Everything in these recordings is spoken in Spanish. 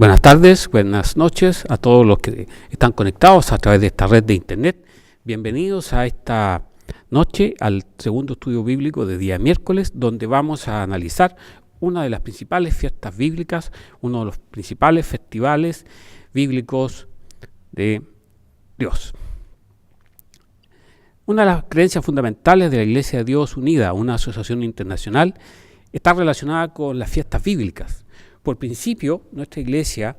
Buenas tardes, buenas noches a todos los que están conectados a través de esta red de internet. Bienvenidos a esta noche al segundo estudio bíblico de día miércoles, donde vamos a analizar una de las principales fiestas bíblicas, uno de los principales festivales bíblicos de Dios. Una de las creencias fundamentales de la Iglesia de Dios Unida, una asociación internacional, está relacionada con las fiestas bíblicas. Por principio, nuestra Iglesia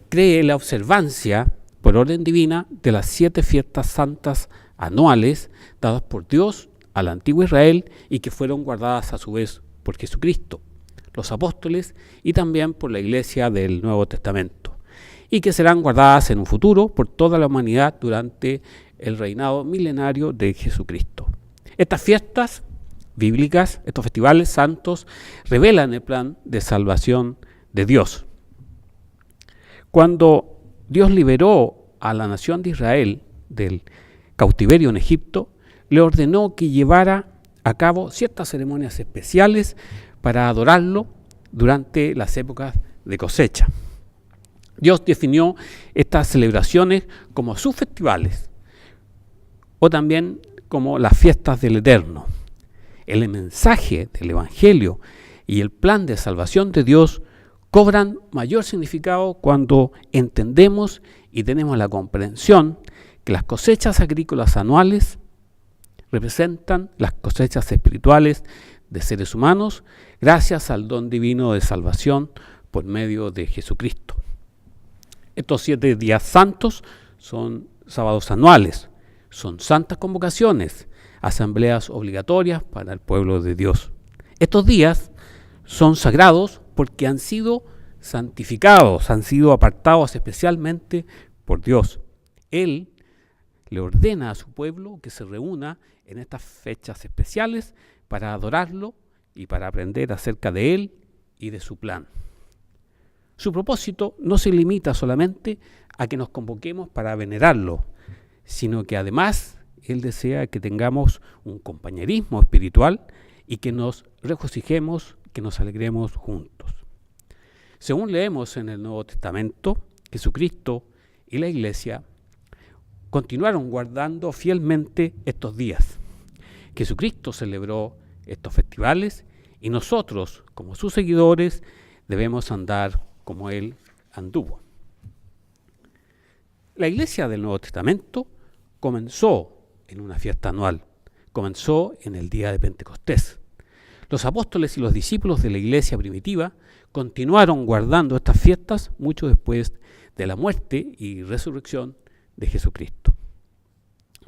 cree en la observancia, por orden divina, de las 7 fiestas santas anuales dadas por Dios al antiguo Israel y que fueron guardadas a su vez por Jesucristo, los apóstoles y también por la Iglesia del Nuevo Testamento, y que serán guardadas en un futuro por toda la humanidad durante el reinado milenario de Jesucristo. Estas fiestas bíblicas, estos festivales santos, revelan el plan de salvación de Dios. Cuando Dios liberó a la nación de Israel del cautiverio en Egipto, le ordenó que llevara a cabo ciertas ceremonias especiales para adorarlo durante las épocas de cosecha. Dios definió estas celebraciones como sus festivales o también como las fiestas del Eterno. El mensaje del Evangelio y el plan de salvación de Dios cobran mayor significado cuando entendemos y tenemos la comprensión que las cosechas agrícolas anuales representan las cosechas espirituales de seres humanos gracias al don divino de salvación por medio de Jesucristo. Estos 7 días santos son sábados anuales, son santas convocaciones, asambleas obligatorias para el pueblo de Dios. Estos días son sagrados porque han sido santificados, han sido apartados especialmente por Dios. Él le ordena a su pueblo que se reúna en estas fechas especiales para adorarlo y para aprender acerca de Él y de su plan. Su propósito no se limita solamente a que nos convoquemos para venerarlo, sino que además Él desea que tengamos un compañerismo espiritual y que nos regocijemos, que nos alegremos juntos. Según leemos en el Nuevo Testamento, Jesucristo y la Iglesia continuaron guardando fielmente estos días. Jesucristo celebró estos festivales y nosotros, como sus seguidores, debemos andar como Él anduvo. La Iglesia del Nuevo Testamento comenzó en una fiesta anual, comenzó en el día de Pentecostés. Los apóstoles y los discípulos de la Iglesia primitiva continuaron guardando estas fiestas mucho después de la muerte y resurrección de Jesucristo.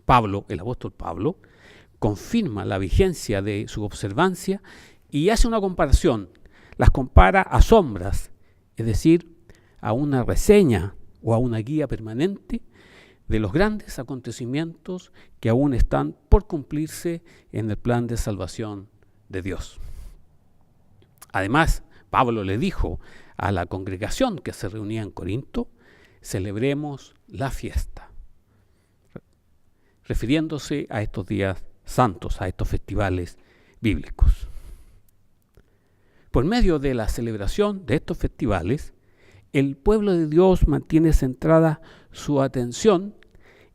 Pablo, el apóstol Pablo, confirma la vigencia de su observancia y hace una comparación. Las compara a sombras, es decir, a una reseña o a una guía permanente de los grandes acontecimientos que aún están por cumplirse en el plan de salvación de Dios. Además, Pablo le dijo a la congregación que se reunía en Corinto: celebremos la fiesta, refiriéndose a estos días santos, a estos festivales bíblicos. Por medio de la celebración de estos festivales, el pueblo de Dios mantiene centrada su atención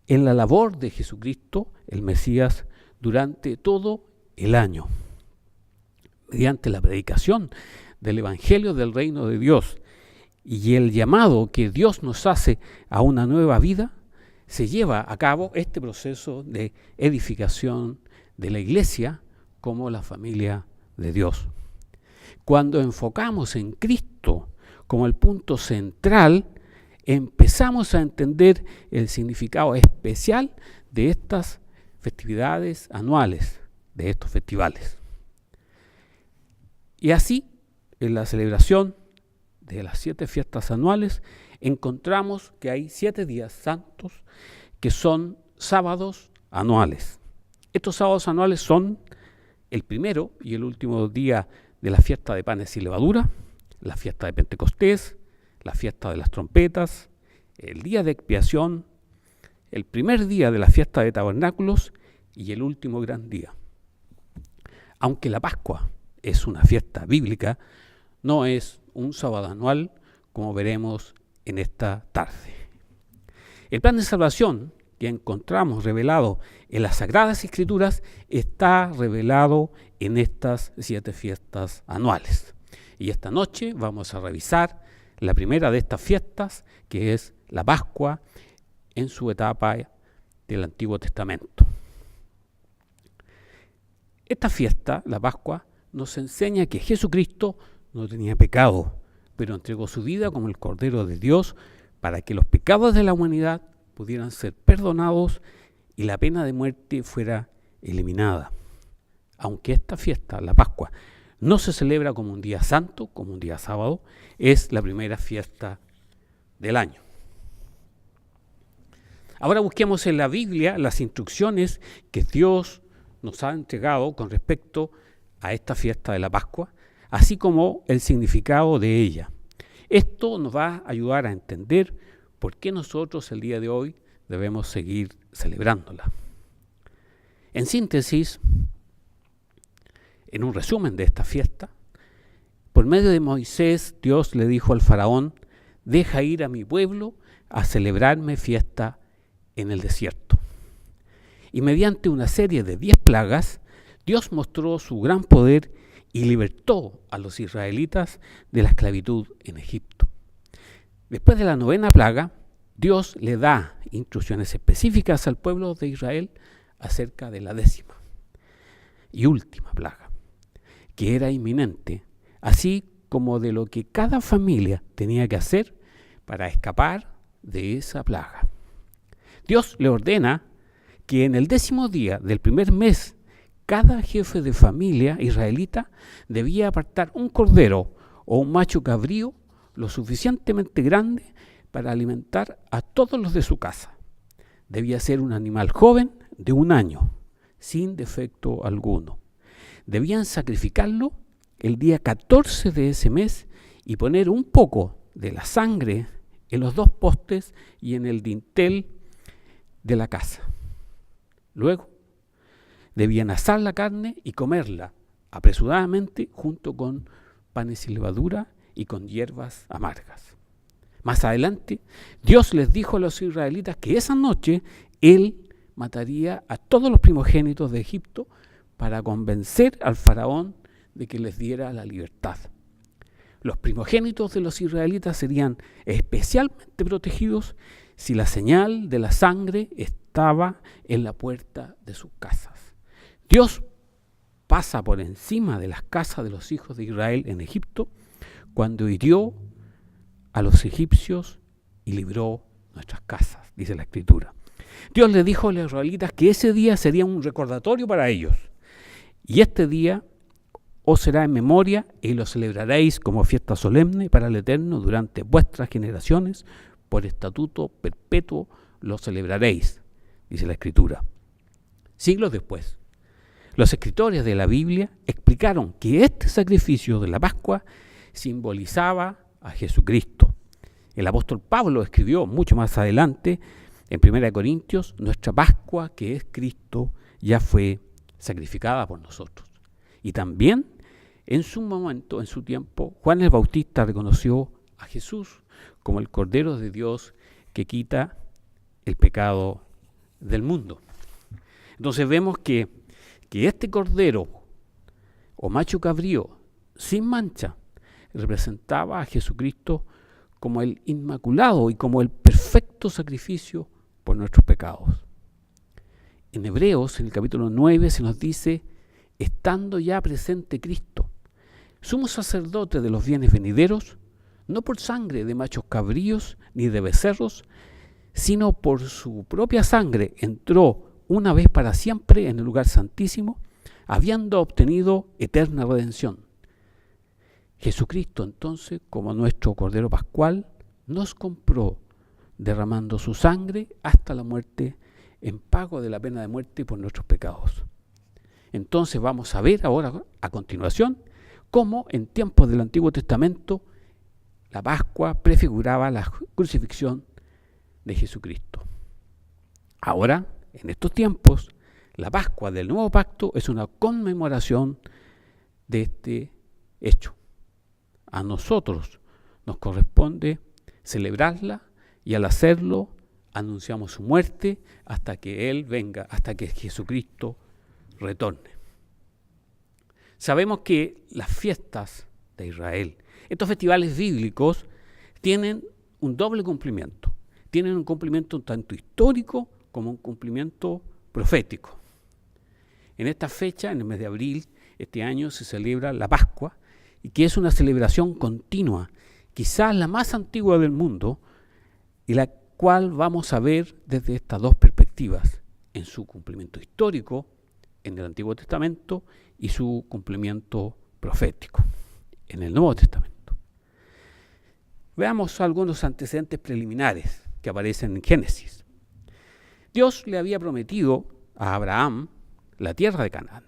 en la labor de Jesucristo, el Mesías, durante todo el año. Mediante la predicación del Evangelio del Reino de Dios y el llamado que Dios nos hace a una nueva vida, se lleva a cabo este proceso de edificación de la Iglesia como la familia de Dios. Cuando enfocamos en Cristo como el punto central, empezamos a entender el significado especial de estas festividades anuales, de estos festivales. Y así, en la celebración de las 7 fiestas anuales, encontramos que hay 7 días santos que son sábados anuales. Estos sábados anuales son el primero y el último día de la fiesta de panes y levadura, la fiesta de Pentecostés, la fiesta de las trompetas, el día de expiación, el primer día de la fiesta de tabernáculos y el último gran día. Aunque la Pascua es una fiesta bíblica, no es un sábado anual como veremos en esta tarde. El plan de salvación que encontramos revelado en las Sagradas Escrituras está revelado en estas 7 fiestas anuales. Y esta noche vamos a revisar la primera de estas fiestas, que es la Pascua en su etapa del Antiguo Testamento. Esta fiesta, la Pascua, nos enseña que Jesucristo no tenía pecado, pero entregó su vida como el Cordero de Dios para que los pecados de la humanidad pudieran ser perdonados y la pena de muerte fuera eliminada. Aunque esta fiesta, la Pascua, no se celebra como un día santo, como un día sábado, es la primera fiesta del año. Ahora busquemos en la Biblia las instrucciones que Dios nos ha entregado con respecto a esta fiesta de la Pascua, así como el significado de ella. Esto nos va a ayudar a entender por qué nosotros el día de hoy debemos seguir celebrándola. En síntesis, en un resumen de esta fiesta, por medio de Moisés, Dios le dijo al faraón: deja ir a mi pueblo a celebrarme fiesta en el desierto. Y mediante una serie de 10 plagas, Dios mostró su gran poder y libertó a los israelitas de la esclavitud en Egipto. Después de la 9ª plaga, Dios le da instrucciones específicas al pueblo de Israel acerca de la 10ª y última plaga, que era inminente, así como de lo que cada familia tenía que hacer para escapar de esa plaga. Dios le ordena que en el 10º día del primer mes, cada jefe de familia israelita debía apartar un cordero o un macho cabrío lo suficientemente grande para alimentar a todos los de su casa. Debía ser un animal joven de 1 año, sin defecto alguno. Debían sacrificarlo el día 14 de ese mes y poner un poco de la sangre en los 2 postes y en el dintel de la casa. Luego, debían asar la carne y comerla apresuradamente junto con panes y levadura y con hierbas amargas. Más adelante, Dios les dijo a los israelitas que esa noche Él mataría a todos los primogénitos de Egipto para convencer al faraón de que les diera la libertad. Los primogénitos de los israelitas serían especialmente protegidos si la señal de la sangre estaba en la puerta de sus casas. Dios pasa por encima de las casas de los hijos de Israel en Egipto cuando hirió a los egipcios y libró nuestras casas, dice la Escritura. Dios le dijo a los israelitas que ese día sería un recordatorio para ellos. Y este día os será en memoria y lo celebraréis como fiesta solemne para el Eterno durante vuestras generaciones. Por estatuto perpetuo lo celebraréis, dice la Escritura. Siglos después, los escritores de la Biblia explicaron que este sacrificio de la Pascua simbolizaba a Jesucristo. El apóstol Pablo escribió mucho más adelante, en 1 Corintios, nuestra Pascua, que es Cristo, ya fue sacrificada por nosotros. Y también, en su momento, en su tiempo, Juan el Bautista reconoció a Jesús como el Cordero de Dios que quita el pecado del mundo. Entonces vemos que este Cordero o macho cabrío sin mancha representaba a Jesucristo como el inmaculado y como el perfecto sacrificio por nuestros pecados. En Hebreos, en el capítulo 9, se nos dice: estando ya presente Cristo, sumo sacerdote de los bienes venideros, no por sangre de machos cabríos ni de becerros, sino por su propia sangre entró una vez para siempre en el lugar santísimo, habiendo obtenido eterna redención. Jesucristo, entonces, como nuestro Cordero Pascual, nos compró derramando su sangre hasta la muerte en pago de la pena de muerte por nuestros pecados. Entonces vamos a ver ahora, a continuación, cómo en tiempos del Antiguo Testamento la Pascua prefiguraba la crucifixión de Jesucristo. Ahora, en estos tiempos, la Pascua del Nuevo Pacto es una conmemoración de este hecho. A nosotros nos corresponde celebrarla, y al hacerlo anunciamos su muerte hasta que Él venga, hasta que Jesucristo retorne. Sabemos que las fiestas de Israel, estos festivales bíblicos, tienen un doble cumplimiento. Tienen un cumplimiento tanto histórico como un cumplimiento profético. En esta fecha, en el mes de abril, este año se celebra la Pascua, y que es una celebración continua, quizás la más antigua del mundo, y la cual vamos a ver desde estas dos perspectivas, en su cumplimiento histórico, en el Antiguo Testamento, y su cumplimiento profético, en el Nuevo Testamento. Veamos algunos antecedentes preliminares que aparecen en Génesis. Dios le había prometido a Abraham la tierra de Canaán,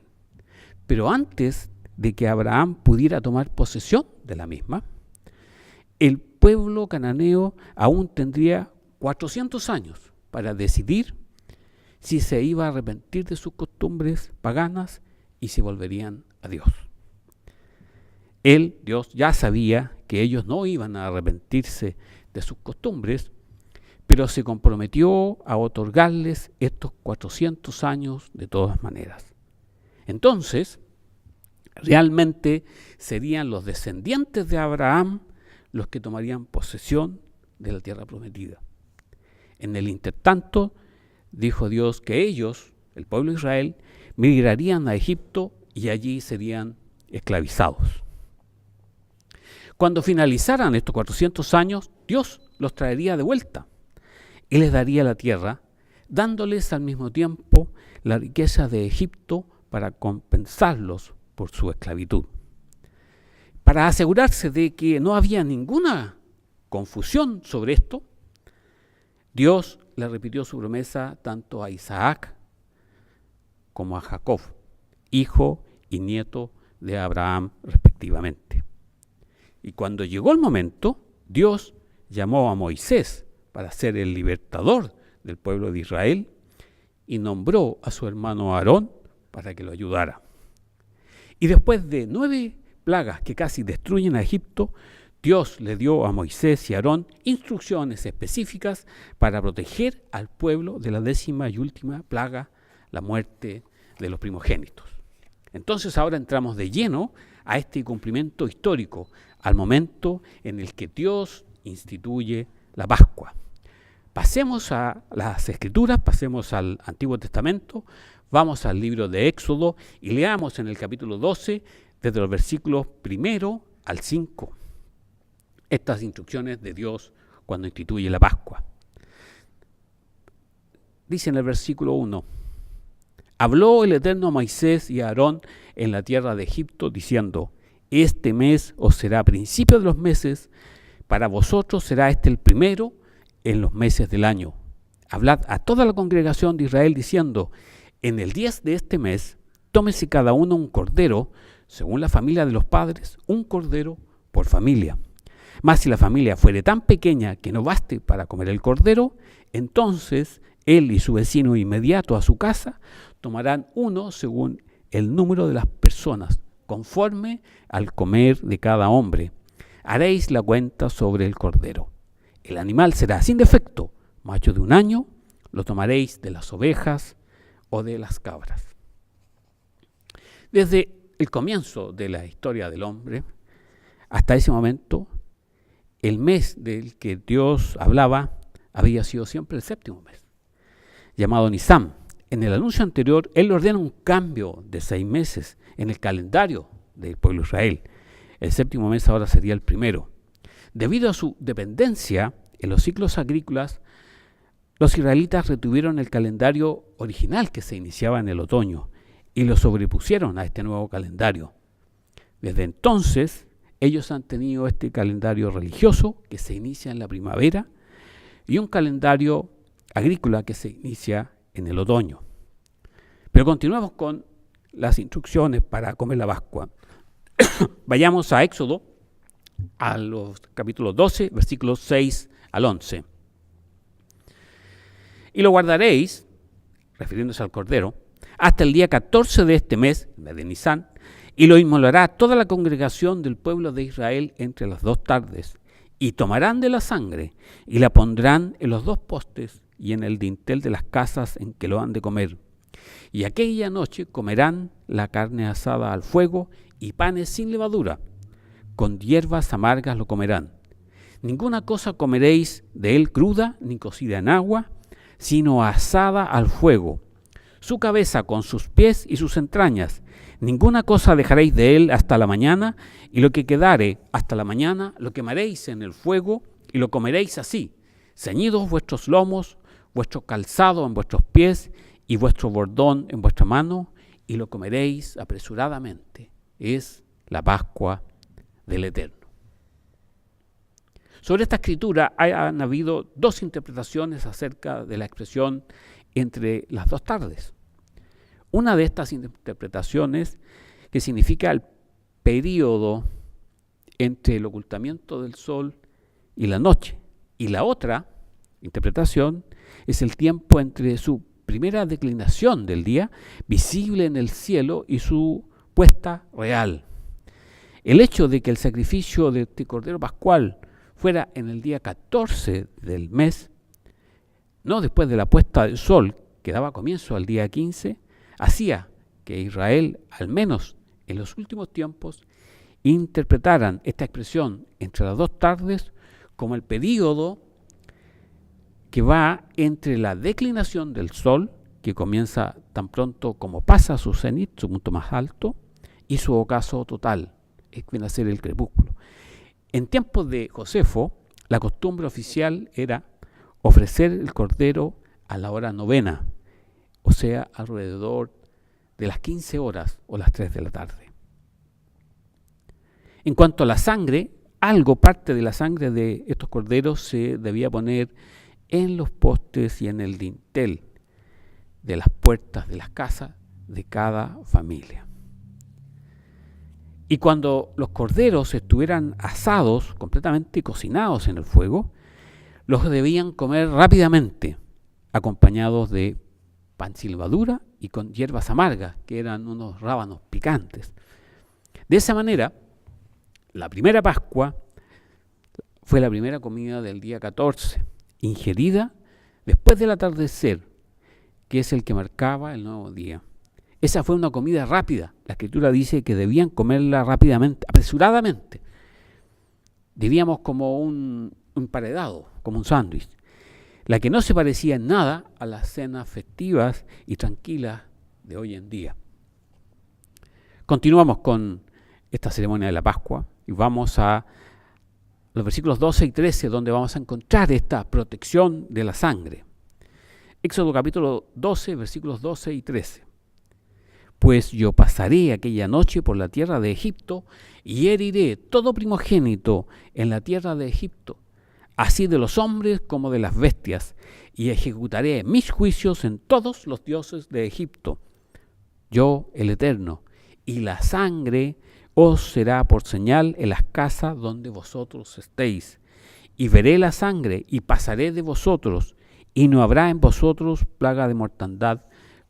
pero antes de que Abraham pudiera tomar posesión de la misma, el pueblo cananeo aún tendría 400 años para decidir si se iba a arrepentir de sus costumbres paganas y si volverían a Dios. Dios, ya sabía que ellos no iban a arrepentirse de sus costumbres, pero se comprometió a otorgarles estos 400 años de todas maneras. Entonces, realmente serían los descendientes de Abraham los que tomarían posesión de la tierra prometida. En el intertanto, dijo Dios que ellos, el pueblo de Israel, migrarían a Egipto y allí serían esclavizados. Cuando finalizaran estos 400 años, Dios los traería de vuelta y les daría la tierra, dándoles al mismo tiempo la riqueza de Egipto para compensarlos por su esclavitud. Para asegurarse de que no había ninguna confusión sobre esto, Dios le repitió su promesa tanto a Isaac como a Jacob, hijo y nieto de Abraham respectivamente. Y cuando llegó el momento, Dios llamó a Moisés para ser el libertador del pueblo de Israel y nombró a su hermano Aarón para que lo ayudara. Y después de 9 plagas que casi destruyen a Egipto, Dios le dio a Moisés y Aarón instrucciones específicas para proteger al pueblo de la 10ª y última plaga, la muerte de los primogénitos. Entonces ahora entramos de lleno a este cumplimiento histórico, al momento en el que Dios instituye la Pascua. Pasemos a las Escrituras, pasemos al Antiguo Testamento, vamos al libro de Éxodo y leamos en el capítulo 12, desde los versículos 1 al 5, estas instrucciones de Dios cuando instituye la Pascua. Dice en el versículo 1, habló el Eterno a Moisés y a Aarón en la tierra de Egipto, diciendo, este mes os será principio de los meses, para vosotros será este el primero en los meses del año. Hablad a toda la congregación de Israel diciendo, en el 10 de este mes, tómese cada uno un cordero, según la familia de los padres, un cordero por familia. Mas si la familia fuere tan pequeña que no baste para comer el cordero, entonces él y su vecino inmediato a su casa tomarán uno según el número de las personas, conforme al comer de cada hombre. Haréis la cuenta sobre el cordero. El animal será sin defecto, macho de 1 año, lo tomaréis de las ovejas o de las cabras. Desde el comienzo de la historia del hombre, hasta ese momento, el mes del que Dios hablaba había sido siempre el 7º mes, llamado Nisán. En el anuncio anterior, Él ordena un cambio de 6 meses en el calendario del pueblo de Israel. El 7º mes ahora sería el primero. Debido a su dependencia en los ciclos agrícolas, los israelitas retuvieron el calendario original que se iniciaba en el otoño y lo sobrepusieron a este nuevo calendario. Desde entonces, ellos han tenido este calendario religioso que se inicia en la primavera y un calendario agrícola que se inicia en el otoño. Pero continuamos con las instrucciones para comer la Pascua. Vayamos a Éxodo, a los capítulos 12, versículos 6 al 11. Y lo guardaréis, refiriéndose al cordero, hasta el día 14 de este mes, el mes de Nisán, y lo inmolará toda la congregación del pueblo de Israel entre las 2 tardes, Y tomarán de la sangre y la pondrán en los dos postes y en el dintel de las casas en que lo han de comer. Y aquella noche comerán la carne asada al fuego y panes sin levadura. Con hierbas amargas lo comerán. Ninguna cosa comeréis de él cruda ni cocida en agua, sino asada al fuego. Su cabeza con sus pies y sus entrañas. Ninguna cosa dejaréis de él hasta la mañana, y lo que quedare hasta la mañana lo quemaréis en el fuego y lo comeréis así, ceñidos vuestros lomos, vuestro calzado en vuestros pies y vuestro bordón en vuestra mano, y lo comeréis apresuradamente. Es la Pascua del Eterno. Sobre esta escritura han habido dos interpretaciones acerca de la expresión entre las dos tardes. Una de estas interpretaciones, que significa el período entre el ocultamiento del sol y la noche, y la otra interpretación es el tiempo entre su primera declinación del día, visible en el cielo, y su puesta real. El hecho de que el sacrificio de este Cordero Pascual fuera en el día 14 del mes, no después de la puesta del sol, que daba comienzo al día 15, hacía que Israel, al menos en los últimos tiempos, interpretaran esta expresión entre las dos tardes como el período que va entre la declinación del sol, que comienza tan pronto como pasa su cenit, su punto más alto, y su ocaso total, es que viene a ser el crepúsculo. En tiempos de Josefo, la costumbre oficial era ofrecer el cordero a la hora novena, o sea, alrededor de las 15 horas o las 3 de la tarde. En cuanto a la sangre, parte de la sangre de estos corderos se debía poner en los postes y en el dintel de las puertas de las casas de cada familia. Y cuando los corderos estuvieran asados, completamente cocinados en el fuego, los debían comer rápidamente, acompañados de pan sin levadura y con hierbas amargas, que eran unos rábanos picantes. De esa manera, la primera Pascua fue la primera comida del día 14, ingerida después del atardecer, que es el que marcaba el nuevo día. Esa fue una comida rápida. La Escritura dice que debían comerla rápidamente, apresuradamente. Diríamos como un emparedado, como un sándwich. La que no se parecía en nada a las cenas festivas y tranquilas de hoy en día. Continuamos con esta ceremonia de la Pascua y vamos a los versículos 12 y 13, donde vamos a encontrar esta protección de la sangre. Éxodo capítulo 12, versículos 12 y 13. Pues yo pasaré aquella noche por la tierra de Egipto y heriré todo primogénito en la tierra de Egipto, así de los hombres como de las bestias, y ejecutaré mis juicios en todos los dioses de Egipto. Yo, el Eterno, y la sangre os será por señal en las casas donde vosotros estéis. Y veré la sangre y pasaré de vosotros, y no habrá en vosotros plaga de mortandad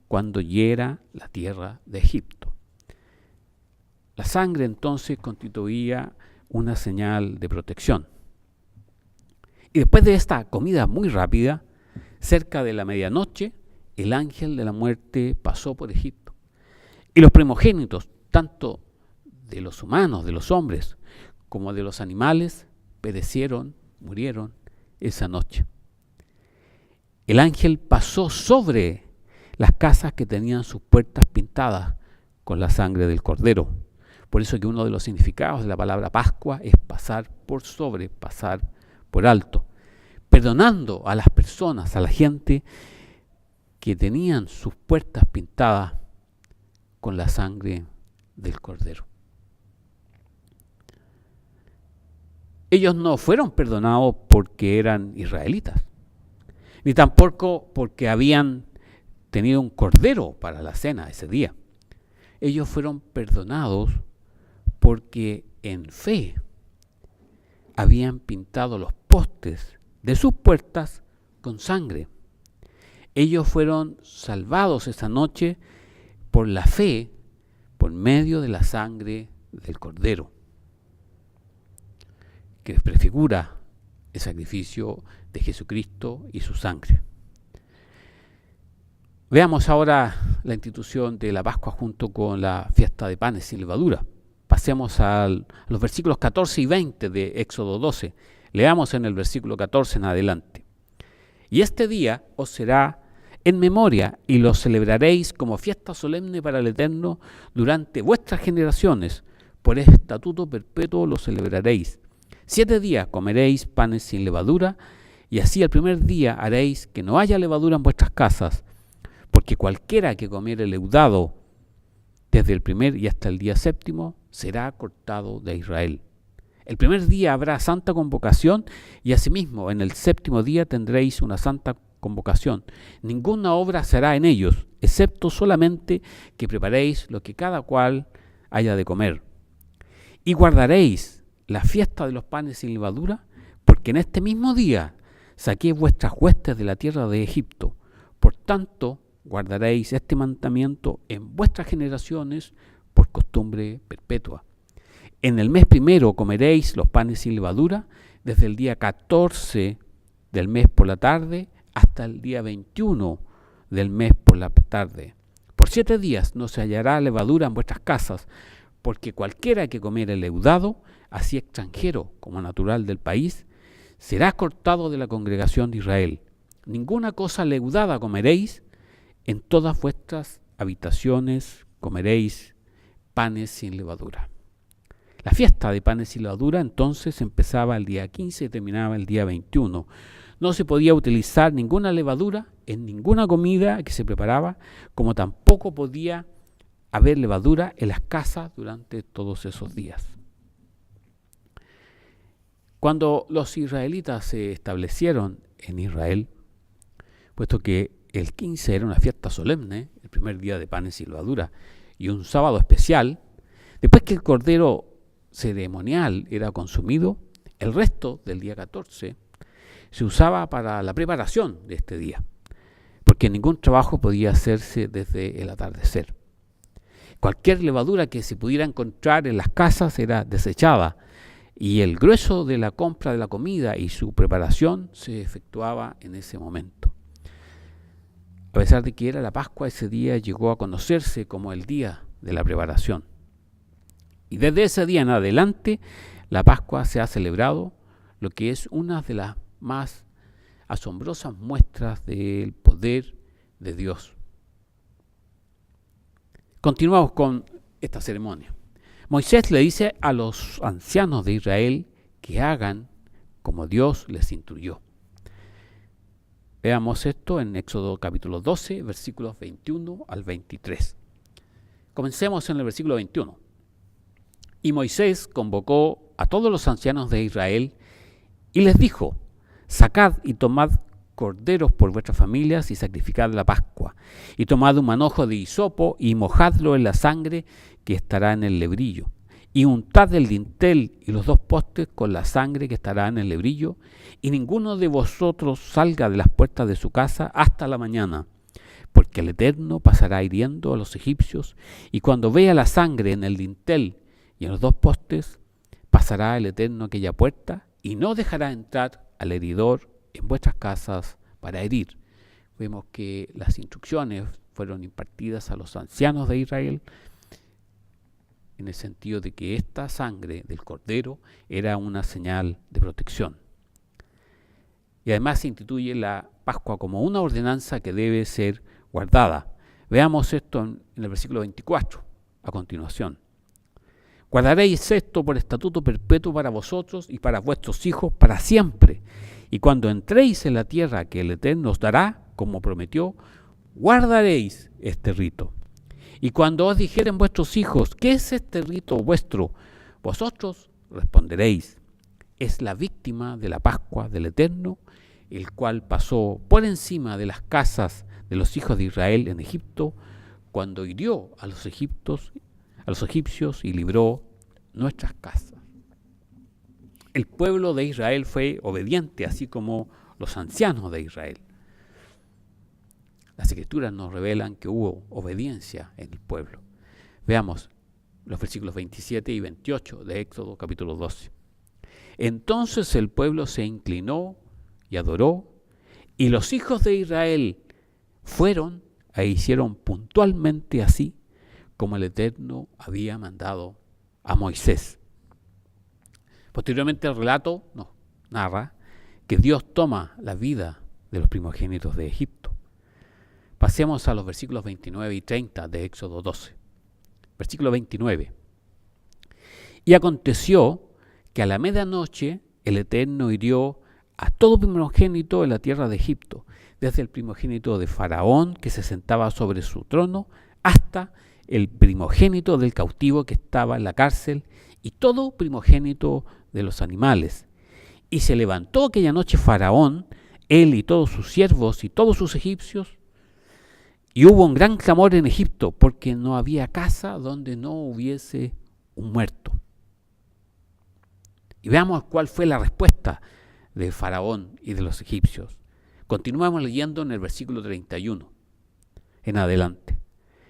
cuando hiera la tierra de Egipto. La sangre entonces constituía una señal de protección. Y después de esta comida muy rápida, cerca de la medianoche, el ángel de la muerte pasó por Egipto. Y los primogénitos, tanto de los humanos, de los hombres, como de los animales, perecieron, murieron esa noche. El ángel pasó sobre las casas que tenían sus puertas pintadas con la sangre del cordero. Por eso que uno de los significados de la palabra Pascua es pasar por sobre, pasar por alto, perdonando a las personas, a la gente que tenían sus puertas pintadas con la sangre del cordero. Ellos no fueron perdonados porque eran israelitas, ni tampoco porque habían tenido un cordero para la cena ese día. Ellos fueron perdonados porque en fe habían pintado los postes de sus puertas con sangre. Ellos fueron salvados esa noche por la fe, por medio de la sangre del cordero. que prefigura el sacrificio de Jesucristo y su sangre. Veamos ahora la institución de la Pascua junto con la fiesta de panes sin levadura. Pasemos a los versículos 14 y 20 de Éxodo 12. Leamos en el versículo 14 en adelante. Y este día os será en memoria y lo celebraréis como fiesta solemne para el Eterno durante vuestras generaciones. Por estatuto perpetuo lo celebraréis. 7 días comeréis panes sin levadura, y así el primer día haréis que no haya levadura en vuestras casas, porque cualquiera que comiere leudado desde el primer y hasta el día séptimo será cortado de Israel. El primer día habrá santa convocación, y asimismo en el séptimo día tendréis una santa convocación. Ninguna obra se hará en ellos, excepto solamente que preparéis lo que cada cual haya de comer. Y guardaréis la fiesta de los panes sin levadura, porque en este mismo día saqué vuestras huestes de la tierra de Egipto. Por tanto, guardaréis este mandamiento en vuestras generaciones por costumbre perpetua. En el mes primero comeréis los panes sin levadura, desde el día 14 del mes por la tarde hasta el día 21 del mes por la tarde. Por 7 días no se hallará levadura en vuestras casas, porque cualquiera que comiere leudado, así extranjero como natural del país, será cortado de la congregación de Israel. Ninguna cosa leudada comeréis, en todas vuestras habitaciones comeréis panes sin levadura. La fiesta de panes sin levadura entonces empezaba el día 15 y terminaba el día 21. No se podía utilizar ninguna levadura en ninguna comida que se preparaba, como tampoco podía haber levadura en las casas durante todos esos días. Cuando los israelitas se establecieron en Israel, puesto que el 15 era una fiesta solemne, el primer día de panes sin levadura, y un sábado especial, después que el cordero ceremonial era consumido, el resto del día 14 se usaba para la preparación de este día, porque ningún trabajo podía hacerse desde el atardecer. Cualquier levadura que se pudiera encontrar en las casas era desechada, y el grueso de la compra de la comida y su preparación se efectuaba en ese momento. A pesar de que era la Pascua, ese día llegó a conocerse como el día de la preparación. Y desde ese día en adelante, la Pascua se ha celebrado, lo que es una de las más asombrosas muestras del poder de Dios. Continuamos con esta ceremonia. Moisés le dice a los ancianos de Israel que hagan como Dios les instruyó. Veamos esto en Éxodo capítulo 12, versículos 21 al 23. Comencemos en el versículo 21. Y Moisés convocó a todos los ancianos de Israel y les dijo: sacad y tomad corderos por vuestras familias y sacrificad la Pascua, y tomad un manojo de hisopo y mojadlo en la sangre que estará en el lebrillo, y untad el dintel y los 2 postes con la sangre que estará en el lebrillo, y ninguno de vosotros salga de las puertas de su casa hasta la mañana, porque el Eterno pasará hiriendo a los egipcios, y cuando vea la sangre en el dintel y en los 2 postes, pasará el Eterno aquella puerta, y no dejará entrar al heridor en vuestras casas para herir. Vemos que las instrucciones fueron impartidas a los ancianos de Israel en el sentido de que esta sangre del cordero era una señal de protección. Y además se instituye la Pascua como una ordenanza que debe ser guardada. Veamos esto en el versículo 24, a continuación. Guardaréis esto por estatuto perpetuo para vosotros y para vuestros hijos para siempre. Y cuando entréis en la tierra que el Eterno os dará, como prometió, guardaréis este rito. Y cuando os dijeren vuestros hijos: ¿qué es este rito vuestro? Vosotros responderéis: es la víctima de la Pascua del Eterno, el cual pasó por encima de las casas de los hijos de Israel en Egipto, cuando hirió a los egipcios y libró nuestras casas. El pueblo de Israel fue obediente, así como los ancianos de Israel. Las Escrituras nos revelan que hubo obediencia en el pueblo. Veamos los versículos 27 y 28 de Éxodo capítulo 12. Entonces el pueblo se inclinó y adoró, y los hijos de Israel fueron e hicieron puntualmente así como el Eterno había mandado a Moisés. Posteriormente el relato nos narra que Dios toma la vida de los primogénitos de Egipto. Pasemos a los versículos 29 y 30 de Éxodo 12. Versículo 29. Y aconteció que a la medianoche el Eterno hirió a todo primogénito en la tierra de Egipto, desde el primogénito de Faraón que se sentaba sobre su trono, hasta el primogénito del cautivo que estaba en la cárcel, y todo primogénito de los animales. Y se levantó aquella noche Faraón, él y todos sus siervos y todos sus egipcios, y hubo un gran clamor en Egipto, porque no había casa donde no hubiese un muerto. Y veamos cuál fue la respuesta de Faraón y de los egipcios. Continuamos leyendo en el versículo 31 en adelante.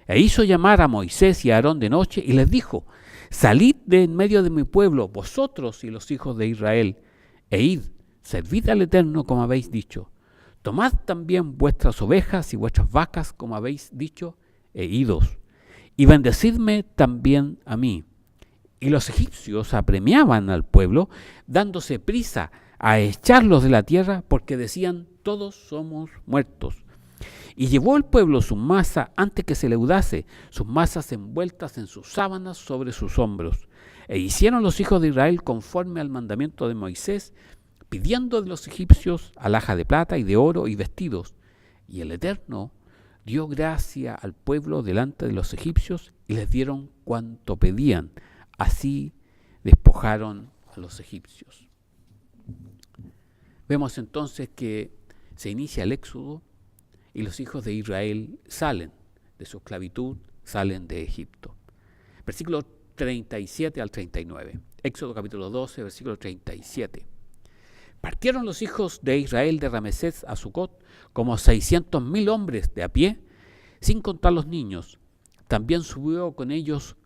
E hizo llamar a Moisés y a Aarón de noche y les dijo: salid de en medio de mi pueblo, vosotros y los hijos de Israel, e id, servid al Eterno como habéis dicho. Tomad también vuestras ovejas y vuestras vacas como habéis dicho, e idos, y bendecidme también a mí. Y los egipcios apremiaban al pueblo, dándose prisa a echarlos de la tierra, porque decían: todos somos muertos. Y llevó el pueblo su masa antes que se leudase, sus masas envueltas en sus sábanas sobre sus hombros. E hicieron los hijos de Israel conforme al mandamiento de Moisés, pidiendo de los egipcios alhaja de plata y de oro y vestidos. Y el Eterno dio gracia al pueblo delante de los egipcios, y les dieron cuanto pedían. Así despojaron a los egipcios. Vemos entonces que se inicia el éxodo y los hijos de Israel salen de su esclavitud, salen de Egipto. Versículo 37 al 39. Éxodo capítulo 12, versículo 37. Partieron los hijos de Israel de Ramesés a Sucot como 600,000 hombres de a pie, sin contar los niños. También subió con ellos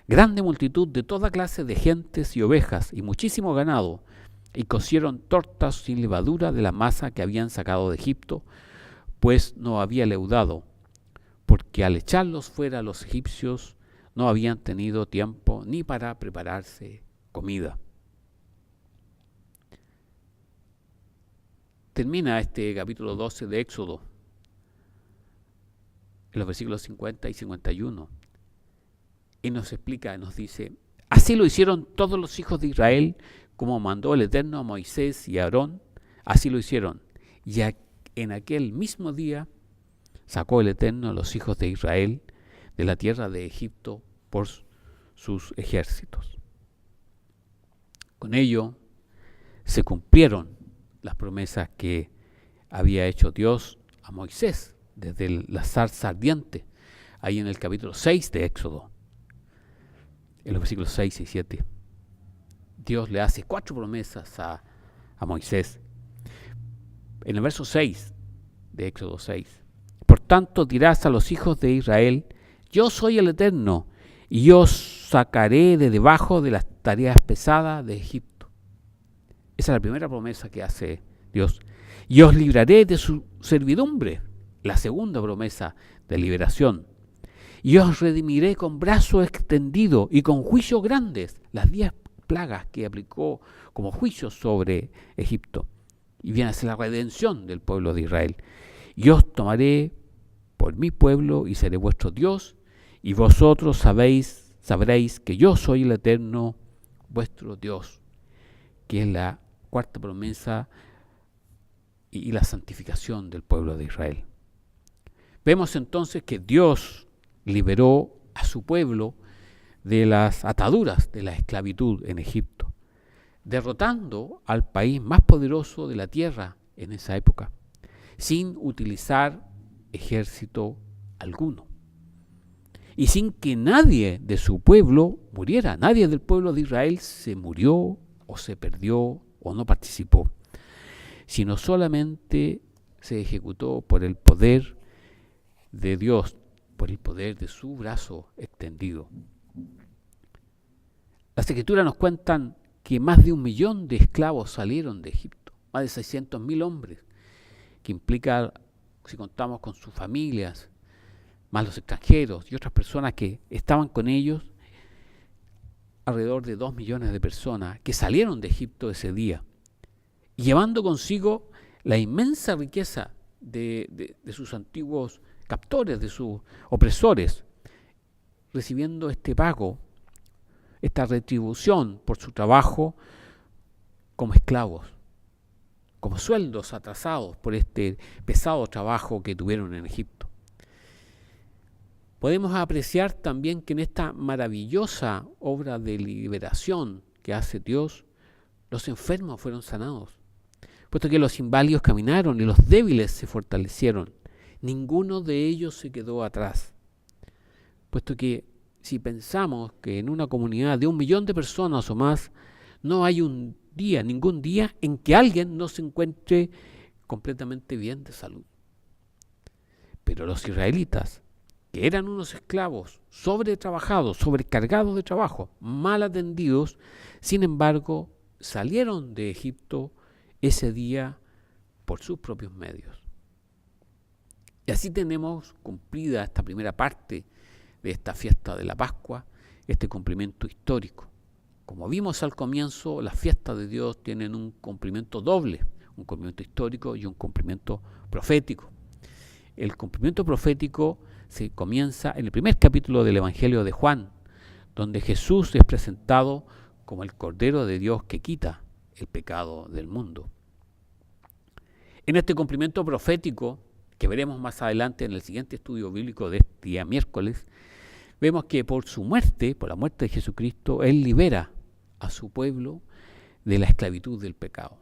grande multitud de toda clase de gentes y ovejas y muchísimo ganado, y cocieron tortas sin levadura de la masa que habían sacado de Egipto, pues no había leudado, porque al echarlos fuera los egipcios no habían tenido tiempo ni para prepararse comida. Termina este capítulo 12 de Éxodo en los versículos 50 y 51 y nos explica, nos dice: así lo hicieron todos los hijos de Israel, como mandó el Eterno a Moisés y a Aarón, así lo hicieron. Y en aquel mismo día sacó el Eterno a los hijos de Israel de la tierra de Egipto por sus ejércitos. Con ello se cumplieron las promesas que había hecho Dios a Moisés desde la zarza ardiente, ahí en el capítulo 6 de Éxodo, en los versículos 6 y 7. Dios le hace 4 promesas a Moisés. En el verso 6 de Éxodo 6. Por tanto dirás a los hijos de Israel: yo soy el Eterno, y yo os sacaré de debajo de las tareas pesadas de Egipto. Esa es la primera promesa que hace Dios. Y os libraré de su servidumbre. La segunda promesa de liberación. Y os redimiré con brazo extendido y con juicios grandes. Las 10 plagas que aplicó como juicio sobre Egipto. Y viene a ser la redención del pueblo de Israel. Y os tomaré por mi pueblo y seré vuestro Dios, y vosotros sabréis que yo soy el Eterno, vuestro Dios, que es la cuarta promesa y la santificación del pueblo de Israel. Vemos entonces que Dios liberó a su pueblo de las ataduras de la esclavitud en Egipto, derrotando al país más poderoso de la tierra en esa época, sin utilizar ejército alguno. Y sin que nadie de su pueblo muriera. Nadie del pueblo de Israel se murió o se perdió o no participó, sino solamente se ejecutó por el poder de Dios, por el poder de su brazo extendido. Las Escrituras nos cuentan que más de 1 millón de esclavos salieron de Egipto, más de 600.000 hombres, que implica, si contamos con sus familias, más los extranjeros y otras personas que estaban con ellos, alrededor de 2 millones de personas que salieron de Egipto ese día, llevando consigo la inmensa riqueza de sus antiguos captores, de sus opresores, recibiendo este pago, esta retribución por su trabajo como esclavos, como sueldos atrasados por este pesado trabajo que tuvieron en Egipto. Podemos apreciar también que en esta maravillosa obra de liberación que hace Dios, los enfermos fueron sanados, puesto que los inválidos caminaron y los débiles se fortalecieron. Ninguno de ellos se quedó atrás, puesto que si pensamos que en una comunidad de 1 millón de personas o más, no hay ningún día en que alguien no se encuentre completamente bien de salud. Pero los israelitas, que eran unos esclavos sobretrabajados, sobrecargados de trabajo, mal atendidos, sin embargo, salieron de Egipto ese día por sus propios medios. Y así tenemos cumplida esta primera parte de esta fiesta de la Pascua, este cumplimiento histórico. Como vimos al comienzo, las fiestas de Dios tienen un cumplimiento doble, un cumplimiento histórico y un cumplimiento profético. El cumplimiento profético se comienza en el primer capítulo del Evangelio de Juan, donde Jesús es presentado como el Cordero de Dios que quita el pecado del mundo. En este cumplimiento profético, que veremos más adelante en el siguiente estudio bíblico de este día miércoles, vemos que por su muerte, por la muerte de Jesucristo, Él libera a su pueblo de la esclavitud del pecado,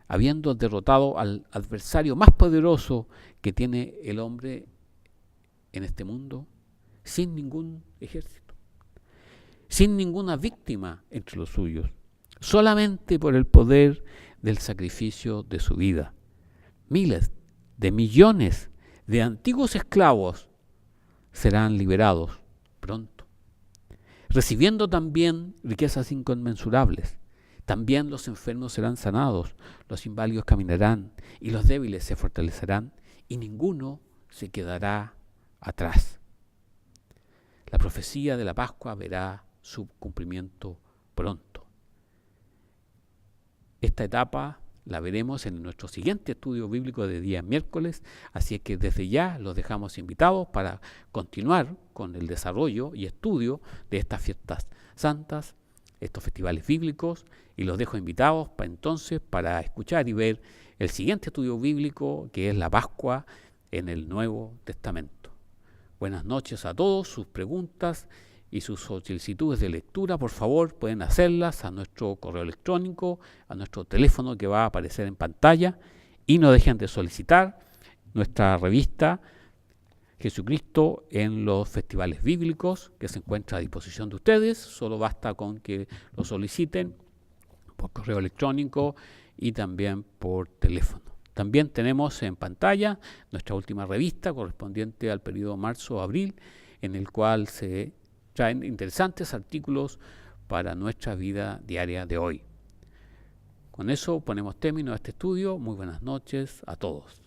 habiendo derrotado al adversario más poderoso que tiene el hombre en este mundo, sin ningún ejército, sin ninguna víctima entre los suyos, solamente por el poder del sacrificio de su vida. Miles de millones de antiguos esclavos serán liberados pronto, recibiendo también riquezas inconmensurables. También los enfermos serán sanados, los inválidos caminarán y los débiles se fortalecerán y ninguno se quedará atrás. La profecía de la Pascua verá su cumplimiento pronto. Esta etapa la veremos en nuestro siguiente estudio bíblico de día miércoles, así es que desde ya los dejamos invitados para continuar con el desarrollo y estudio de estas fiestas santas, estos festivales bíblicos, y los dejo invitados entonces para escuchar y ver el siguiente estudio bíblico, que es la Pascua en el Nuevo Testamento. Buenas noches a todos. Sus preguntas y sus solicitudes de lectura, por favor, pueden hacerlas a nuestro correo electrónico, a nuestro teléfono que va a aparecer en pantalla, y no dejen de solicitar nuestra revista Jesucristo en los festivales bíblicos, que se encuentra a disposición de ustedes. Solo basta con que lo soliciten por correo electrónico y también por teléfono. También tenemos en pantalla nuestra última revista correspondiente al periodo marzo-abril, en el cual se traen interesantes artículos para nuestra vida diaria de hoy. Con eso ponemos término a este estudio. Muy buenas noches a todos.